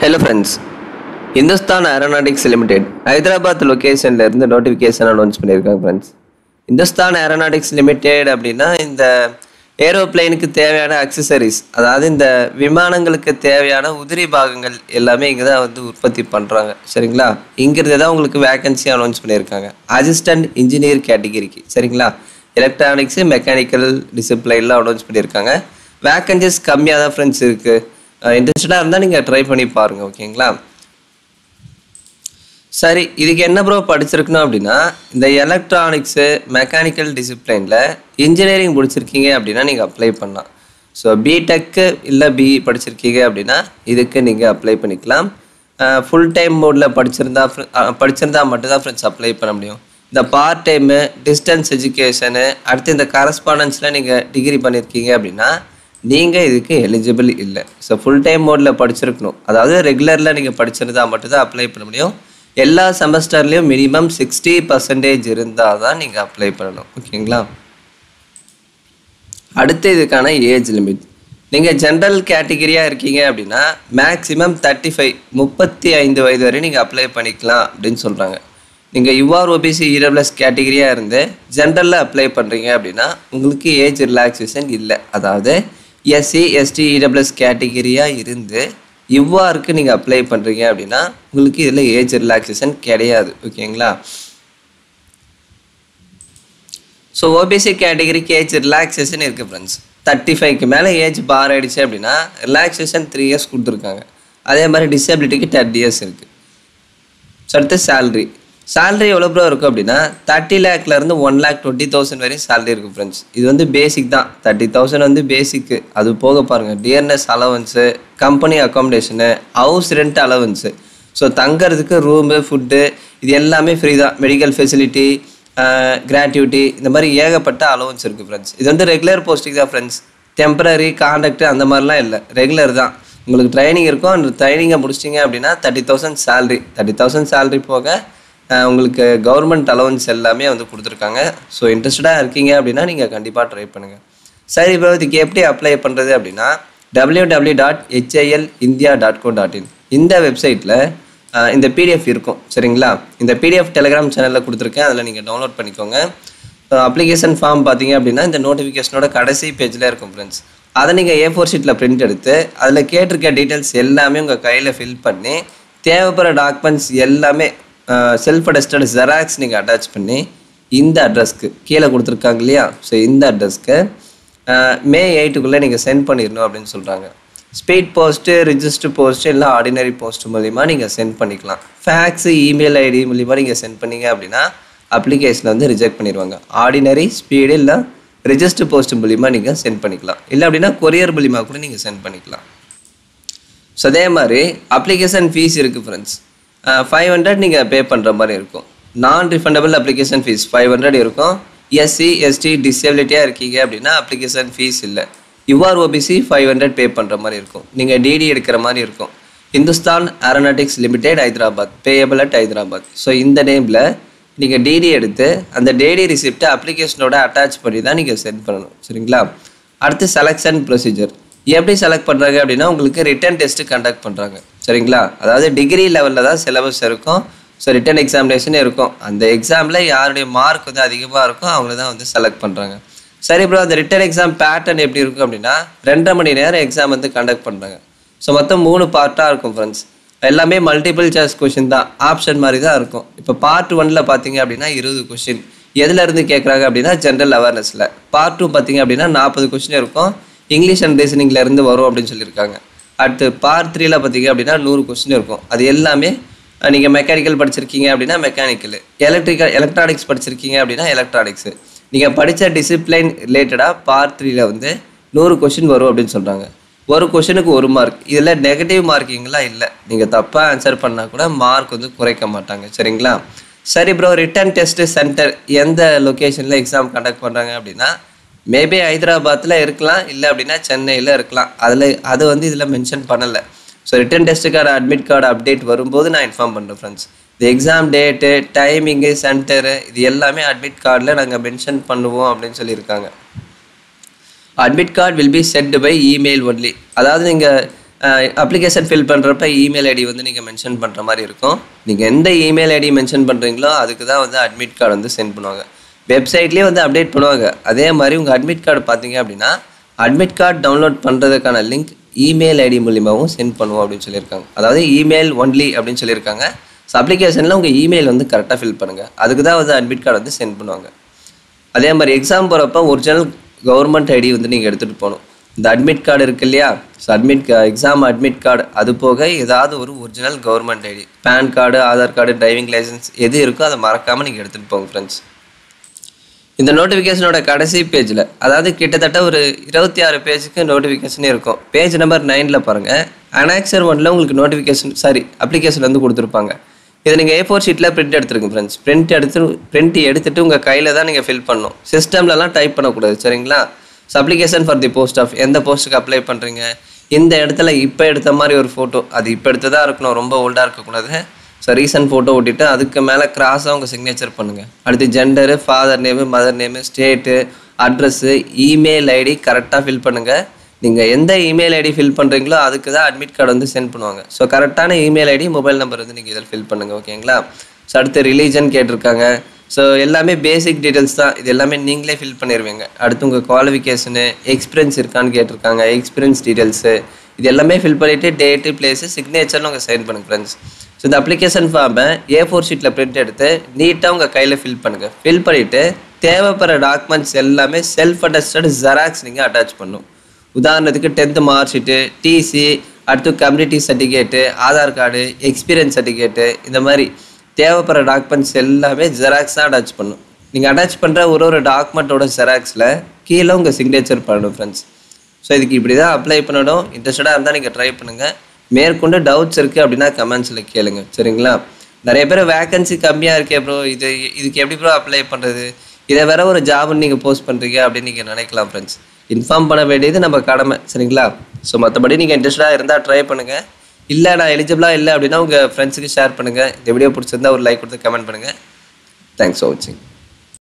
Hello friends, Hindustan Aeronautics Limited, Hyderabad location இருந்து notification announce பண்ணிருக்காங்க friends. Hindustan Aeronautics Limited அப்படினா இந்த ஏரோப்ளேனுக்கு தேவையான accessories, அதாவது இந்த விமானங்களுக்கு தேவையான உதிரி பாகங்கள் எல்லாமே இங்க தான் வந்து உற்பத்தி பண்றாங்க. சரிங்களா? இங்கிருந்து தான் உங்களுக்கு வேகன்சி அனௌன்ஸ் பண்ணிருக்காங்க. அசிஸ்டன்ட் இன்ஜினியர் கேட்டகரிக்கு. சரிங்களா? எலக்ட்ரானிக்ஸ், மெக்கானிக்கல் டிசிப்ளின்ல அனௌன்ஸ் பண்ணிருக்காங்க. வேகன்சிஸ் கம்மியா தான் friends இருக்கு. இன்ட்ரெஸ்டடா இருந்தா நீங்க ட்ரை பண்ணி பாருங்க. ஓகேங்களா? சரி, இதுக்கு என்ன ப்ரோ படிச்சிருக்கணும் அப்படின்னா இந்த எலக்ட்ரானிக்ஸ் மெக்கானிக்கல் டிசிப்ளின்ல இன்ஜினியரிங் முடிச்சிருக்கீங்க அப்படின்னா நீங்க அப்ளை பண்ணலாம். ஸோ பிடெக் இல்லை பிஇ படிச்சிருக்கீங்க அப்படின்னா இதுக்கு நீங்க அப்ளை பண்ணிக்கலாம். ஃபுல் டைம் மோடில் படிச்சிருந்தா மட்டும்தான் ஃப்ரெண்ட்ஸ் அப்ளை பண்ண முடியும். இந்த பார்ட் டைமு, டிஸ்டன்ஸ் எஜுகேஷனு, அடுத்து இந்த கரஸ்பாண்டன்ஸில் நீங்கள் டிகிரி பண்ணியிருக்கீங்க அப்படின்னா நீங்கள் இதுக்கு எலிஜிபிள் இல்லை. ஸோ ஃபுல் டைம் மோடில் படிச்சிருக்கணும், அதாவது ரெகுலரில் நீங்கள் படிச்சிருந்தா மட்டும்தான் அப்ளை பண்ண முடியும். எல்லா செமஸ்டர்லேயும் மினிமம் 60% இருந்தால் தான் நீங்கள் அப்ளை பண்ணணும். ஓகேங்களா? அடுத்து இதுக்கான ஏஜ் லிமிட், நீங்கள் ஜென்ரல் கேட்டகிரியாக இருக்கீங்க அப்படின்னா மேக்ஸிமம் 35 வயது வரை நீங்கள் அப்ளை பண்ணிக்கலாம் அப்படின்னு சொல்கிறாங்க. நீங்கள் யூஆர் ஓபிசி இடபிள்யூஎஸ் கேட்டகிரியாக இருந்து ஜென்ரலில் அப்ளை பண்ணுறீங்க அப்படின்னா உங்களுக்கு ஏஜ் ரிலாக்ஸேஷன் இல்லை. அதாவது எஸ்சி எஸ்டி இடபிள்யூஎஸ் கேட்டகிரியாக இருந்து இவ்வாறுக்கு நீங்கள் அப்ளை பண்ணுறீங்க அப்படின்னா உங்களுக்கு இதில் ஏஜ் ரிலாக்ஸேஷன் கிடையாது. ஓகேங்களா? ஸோ ஓபிசி கேட்டகிரிக்கு ஏஜ் ரிலாக்ஸேஷன் இருக்குது ஃப்ரெண்ட்ஸ். 35க்கு மேலே ஏஜ் பார் ஆகிடுச்சு அப்படின்னா ரிலாக்ஸேஷன் 3 இயர்ஸ் கொடுத்துருக்காங்க. அதே மாதிரி டிசபிலிட்டிக்கு 10 இயர்ஸ் இருக்குது. ஸோ அடுத்து சேலரி எவ்வளோ ப்ரோ இருக்கும் அப்படின்னா 30 லேக்லேருந்து 1,20,000 வரையும் சேலரி இருக்குது ஃப்ரெண்ட்ஸ். இது வந்து பேசிக் தான். 30,000 வந்து பேசிக்கு. அது போக பாருங்கள் dearness allowance, company accommodation, house rent allowance, so தங்கிறதுக்கு ரூமு, ஃபுட்டு இது எல்லாமே ஃப்ரீ தான். மெடிக்கல் ஃபெசிலிட்டி, கிராட்டிவிட்டி, இந்த மாதிரி ஏகப்பட்ட அலவன்ஸ் இருக்குது ஃப்ரெண்ட்ஸ். இது வந்து ரெகுலர் போஸ்டிங் தான் ஃப்ரெண்ட்ஸ். டெம்பரரி கான்ட்ராக்ட் அந்த மாதிரிலாம் இல்லை, ரெகுலர் தான். உங்களுக்கு ட்ரைனிங் இருக்கும். அந்த ட்ரைனிங்கை முடிச்சிட்டிங்க அப்படின்னா 30,000 சேலரி. 30,000 சேலரி போக உங்களுக்கு கவர்மெண்ட் அலவன்ஸ் எல்லாமே வந்து கொடுத்துருக்காங்க. ஸோ இன்ட்ரெஸ்டடாக இருக்கீங்க அப்படின்னா நீங்கள் கண்டிப்பாக ட்ரை பண்ணுங்கள். சரி இப்போ இதுக்கு எப்படி அப்ளை பண்ணுறது அப்படின்னா www.hilindia.co.in இந்த வெப்சைட்டில் இந்த பிடிஎஃப் இருக்கும். சரிங்களா? இந்த பிடிஎஃப் டெலிகிராம் சேனலில் கொடுத்துருக்கேன், அதில் நீங்கள் டவுன்லோட் பண்ணிக்கோங்க. அப்ளிகேஷன் ஃபார்ம் பார்த்தீங்க அப்படின்னா இந்த நோட்டிஃபிகேஷனோட கடைசி பேஜில் இருக்கும் ஃப்ரெண்ட்ஸ். அதை நீங்கள் A4 ஷீட்டில் பிரிண்ட் எடுத்து அதில் கேட்டிருக்க டீட்டெயில்ஸ் எல்லாமே உங்கள் கையில் ஃபில் பண்ணி தேவைப்படுற டாக்குமெண்ட்ஸ் எல்லாமே செல்ஃப் அட்டஸ்டட் ஜெராக்ஸ் நீங்கள் அட்டாச் பண்ணி இந்த அட்ரஸ்க்கு கீழே கொடுத்துருக்காங்க இல்லையா, ஸோ இந்த அட்ரஸ்க்கு May 8க்குள்ளே நீங்கள் சென்ட் பண்ணிடணும் அப்படின்னு சொல்கிறாங்க. ஸ்பீட் போஸ்ட்டு, ரிஜிஸ்டர் போஸ்ட்டு இல்லை ஆர்டினரி போஸ்ட் மூலிமா நீங்கள் சென்ட் பண்ணிக்கலாம். ஃபேக்ஸு, இமெயில் ஐடி மூலிமா நீங்கள் சென்ட் பண்ணீங்க அப்படின்னா அப்ளிகேஷனை வந்து ரிஜெக்ட் பண்ணிடுவாங்க. ஆர்டினரி, ஸ்பீடு இல்லை ரிஜிஸ்டர் போஸ்ட் மூலிமா நீங்கள் சென்ட் பண்ணிக்கலாம். இல்லை அப்படின்னா கொரியர் மூலிமா கூட நீங்கள் சென்ட் பண்ணிக்கலாம். ஸோ அதே மாதிரி அப்ளிகேஷன் ஃபீஸ் இருக்குது ஃப்ரெண்ட்ஸ். 500 நீங்கள் பே பண்ணுற மாதிரி இருக்கும். நான் ரிஃபண்டபிள் அப்ளிகேஷன் ஃபீஸ் 500 இருக்கும். எஸ்சி எஸ்டி டிசபிலிட்டியாக இருக்கீங்க அப்படின்னா அப்ளிகேஷன் ஃபீஸ் இல்லை. யூஆர் ஓபிசி 500 பே பண்ணுற மாதிரி இருக்கும். நீங்கள் டிடி எடுக்கிற மாதிரி இருக்கும். Hindustan aeronautics limited Hyderabad, payable at Hyderabad. So இந்த நேமில் நீங்கள் டிடி எடுத்து அந்த டிடி ரிசிப்டை அப்ளிகேஷனோட அட்டாச் பண்ணி தான் நீங்கள் சென்ட் பண்ணணும். சரிங்களா? அடுத்து செலெக்ஷன் ப்ரொசீஜர் எப்படி செலக்ட் பண்ணுறாங்க அப்படின்னா உங்களுக்கு ரிட்டன் டெஸ்ட்டு கண்டக்ட் பண்ணுறாங்க. சரிங்களா? அதாவது டிகிரி லெவலில் தான் சிலபஸ் இருக்கும். ஸோ ரிட்டன் எக்ஸாமினேஷன் இருக்கும். அந்த எக்ஸாமில் யாருடைய மார்க் வந்து அதிகமாக இருக்கும் அவங்கள தான் வந்து செலக்ட் பண்ணுறாங்க. சரி ப்ரோ, அந்த ரிட்டன் எக்ஸாம் பேட்டர்ன் எப்படி இருக்கும் அப்படின்னா 2.5 மணி நேரம் எக்ஸாம் வந்து கண்டக்ட் பண்ணுறாங்க. ஸோ மொத்தம் 3 பார்ட்டாக இருக்கும் ஃப்ரெண்ட்ஸ். எல்லாமே மல்டிபிள் சாய்ஸ் கொஷின் தான், ஆப்ஷன் மாதிரி தான் இருக்கும். இப்போ பார்ட் 1ல் பார்த்தீங்க அப்படின்னா 20 கொஷின் எதுலேருந்து கேட்குறாங்க அப்படின்னா ஜென்ரல் அவேர்னஸில். பார்ட் 2 பார்த்தீங்க அப்படின்னா 40 கொஷின் இருக்கும், இங்கிலீஷ் அண்ட் ரீசனிங்லேருந்து வரும் அப்படின்னு சொல்லியிருக்காங்க. அடுத்து பார்ட் 3ல் பார்த்தீங்க அப்படின்னா 100 கொஸ்டின் இருக்கும். அது எல்லாமே நீங்கள் மெக்கானிக்கல் படிச்சிருக்கீங்க அப்படின்னா மெக்கானிக்கல், எலக்ட்ரானிக்ஸ் படிச்சிருக்கீங்க அப்படின்னா எலக்ட்ரானிக்ஸு, நீங்கள் படித்த டிசிப்ளைன் ரிலேட்டடாக பார்ட் 3ல் வந்து 100 கொஸ்டின் வரும் அப்படின்னு சொல்கிறாங்க. ஒரு கொஷனுக்கு 1 மார்க். இதில் நெகட்டிவ் மார்க்கிங்லாம் இல்லை. நீங்கள் தப்பாக ஆன்சர் பண்ணால் கூட மார்க் வந்து குறைக்க மாட்டாங்க. சரிங்களா? சரி ப்ரோ, ரிட்டன் டெஸ்ட்டு சென்டர் எந்த லொக்கேஷனில் எக்ஸாம் கண்டக்ட் பண்ணுறாங்க அப்படின்னா மேபி ஹைதராபாத்தில் இருக்கலாம், இல்லை அப்படின்னா சென்னையில் இருக்கலாம். அது வந்து இதில் மென்ஷன் பண்ணலை. ஸோ ரிட்டன் டெஸ்ட்டுக்கான அட்மிட் கார்டு அப்டேட் வரும்போது நான் இன்ஃபார்ம் பண்ணுறேன் ஃப்ரெண்ட்ஸ். இந்த எக்ஸாம் டேட்டு, டைமிங்கு, சென்டரு இது எல்லாமே அட்மிட் கார்டில் நாங்கள் மென்ஷன் பண்ணுவோம் அப்படின்னு சொல்லியிருக்காங்க. Admit card will be sent by email only. அதாவது நீங்கள் அப்ளிகேஷன் ஃபில் பண்ணுறப்ப இமெயில் ஐடி வந்து நீங்கள் மென்ஷன் பண்ணுற மாதிரி இருக்கும். நீங்கள் எந்த இமெயில் ஐடி மென்ஷன் பண்ணுறீங்களோ அதுக்கு தான் வந்து அட்மிட் கார்டு வந்து சென்ட் பண்ணுவாங்க. வெப்சைட்லேயே வந்து அப்டேட் பண்ணுவாங்க. அதே மாதிரி உங்கள் அட்மிட் கார்டு பார்த்தீங்க அப்படின்னா அட்மிட் கார்டு டவுன்லோட் பண்ணுறதுக்கான லிங்க் இமெயில் ஐடி மூலியமாகவும் சென்ட் பண்ணுவோம் அப்படின்னு சொல்லியிருக்காங்க. அதாவது இமெயில் ஒன்லி அப்படின்னு சொல்லியிருக்காங்க. ஸோ அப்ளிகேஷனில் உங்கள் இமெயில் வந்து கரெக்டாக ஃபில் பண்ணுங்கள். அதுக்கு தான் வந்து அட்மிட் கார்டு வந்து சென்ட் பண்ணுவாங்க. அதே மாதிரி எக்ஸாம் போகிறப்ப ஒரிஜினல் கவர்மெண்ட் ஐடி வந்து நீங்கள் எடுத்துகிட்டு போகணும். இந்த அட்மிட் கார்டு இருக்கு இல்லையா, ஸோ எக்ஸாம் அட்மிட் கார்டு அது போக ஏதாவது ஒரு original government ID, PAN card, Aadhaar card, driving licence எது இருக்கோ அதை மறக்காமல் நீங்கள் எடுத்துகிட்டு போங்க ஃப்ரெண்ட்ஸ். இந்த நோட்டிஃபிகேஷனோட கடைசி பேஜில், அதாவது கிட்டத்தட்ட ஒரு 26 பேஜுக்கு நோட்டிஃபிகேஷனே இருக்கும். பேஜ் நம்பர் 9 பாருங்கள், அனாக்சர் 1 உங்களுக்கு அப்ளிகேஷன் வந்து கொடுத்துருப்பாங்க. இதை நீங்கள் A4 ஷீட்டில் பிரிண்ட் எடுத்துருங்க ஃப்ரெண்ட்ஸ். பிரிண்ட் எடுத்துகிட்டு உங்கள் கையில் தான் நீங்கள் ஃபில் பண்ணணும். சிஸ்டம்லலாம் டைப் பண்ணக்கூடாது, சரிங்களா? So application for the post of, எந்த போஸ்ட்டுக்கு அப்ளை பண்ணுறீங்க, இந்த இடத்துல இப்போ எடுத்த மாதிரி ஒரு ஃபோட்டோ, அது இப்போ எடுத்ததாக இருக்கணும், ரொம்ப ஓல்டாக இருக்கக்கூடாது. ஸோ ரீசன்ட் ஃபோட்டோ ஓட்டிட்டு அதுக்கு மேலே கிராஸாக உங்கள் சிக்னேச்சர் பண்ணுங்கள். அடுத்து gender, father name, mother name, state, address, email ID கரெக்டாக ஃபில் பண்ணுங்கள். நீங்கள் எந்த இமெயில் ஐடி ஃபில் பண்ணுறீங்களோ அதுக்கு தான் அட்மிட் கார்டு வந்து சென்ட் பண்ணுவாங்க. ஸோ கரெக்டான இமெயில் ஐடி, மொபைல் நம்பர் வந்து நீங்கள் இதில் ஃபில் பண்ணுங்கள், ஓகேங்களா? ஸோ அடுத்து ரிலீஜன் கேட்டிருக்காங்க. ஸோ எல்லாமே பேசிக் டீட்டெயில்ஸ் தான், இது எல்லாமே நீங்களே ஃபில் பண்ணிடுவீங்க. அடுத்து உங்கள் குவாலிஃபிகேஷனு, எக்ஸ்பீரியன்ஸ் இருக்கான்னு கேட்டிருக்காங்க, எக்ஸ்பீரியன்ஸ் டீட்டெயில்ஸு இது எல்லாமே ஃபில் பண்ணிவிட்டு டேட்டு, பிளேஸு, சிக்னேச்சர்னு உங்கள் சைன் பண்ணுங்கள் ஃப்ரெண்ட்ஸ். ஸோ இந்த அப்ளிகேஷன் ஃபார்மை A4 ஷீட்டில் பிரிண்ட் எடுத்து நீட்டாக உங்கள் கையில் ஃபில் பண்ணுங்கள். ஃபில் பண்ணிவிட்டு தேவைப்படுற டாக்குமெண்ட்ஸ் எல்லாமே செல்ஃப் அட்டஸ்டட் ஜெராக்ஸ் நீங்கள் அட்டாச் பண்ணணும். உதாரணத்துக்கு 10th மார்க் ஷீட்டு, டிசி, அடுத்து community certificate, Aadhaar card, experience certificate, இந்த மாதிரி தேவைப்படுற டாக்குமெண்ட்ஸ் எல்லாமே ஜெராக்ஸ் தான் அட்டாச் பண்ணணும். நீங்கள் அட்டாச் பண்ணுற ஒரு டாக்குமெண்ட்டோட ஜெராக்ஸில் கீழே உங்கள் சிக்னேச்சர் பண்ணணும் ஃப்ரெண்ட்ஸ். ஸோ இதுக்கு இப்படி தான் அப்ளை பண்ணணும். இன்ட்ரெஸ்டடாக இருந்தால் நீங்கள் ட்ரை பண்ணுங்கள். மேற்கொண்டு டவுட்ஸ் இருக்குது அப்படின்னா கமெண்ட்ஸில் கேளுங்க, சரிங்களா? நிறைய பேர் வேக்கன்சி கம்மியாக இருக்கே ப்ரோ, இதுக்கு எப்படி ப்ரோ அப்ளை பண்ணுறது, இதை வேற ஒரு ஜாப்னு நீங்கள் போஸ்ட் பண்ணுறீங்க அப்படின்னு நீங்கள் நினைக்கலாம் ஃப்ரெண்ட்ஸ். இன்ஃபார்ம் பண்ண வேண்டியது நம்ம கடமை, சரிங்களா? ஸோ மற்றபடி நீங்கள் இன்ட்ரெஸ்டாக இருந்தால் ட்ரை பண்ணுங்கள். இல்லை நான் எலிஜிபிளாக இல்லை அப்படின்னா உங்கள் ஃப்ரெண்ட்ஸுக்கு ஷேர் பண்ணுங்கள். இந்த வீடியோ பிடிச்சிருந்தா ஒரு லைக் கொடுத்து கமெண்ட் பண்ணுங்கள். தேங்க்ஸ் ஃபார் வாட்சிங்.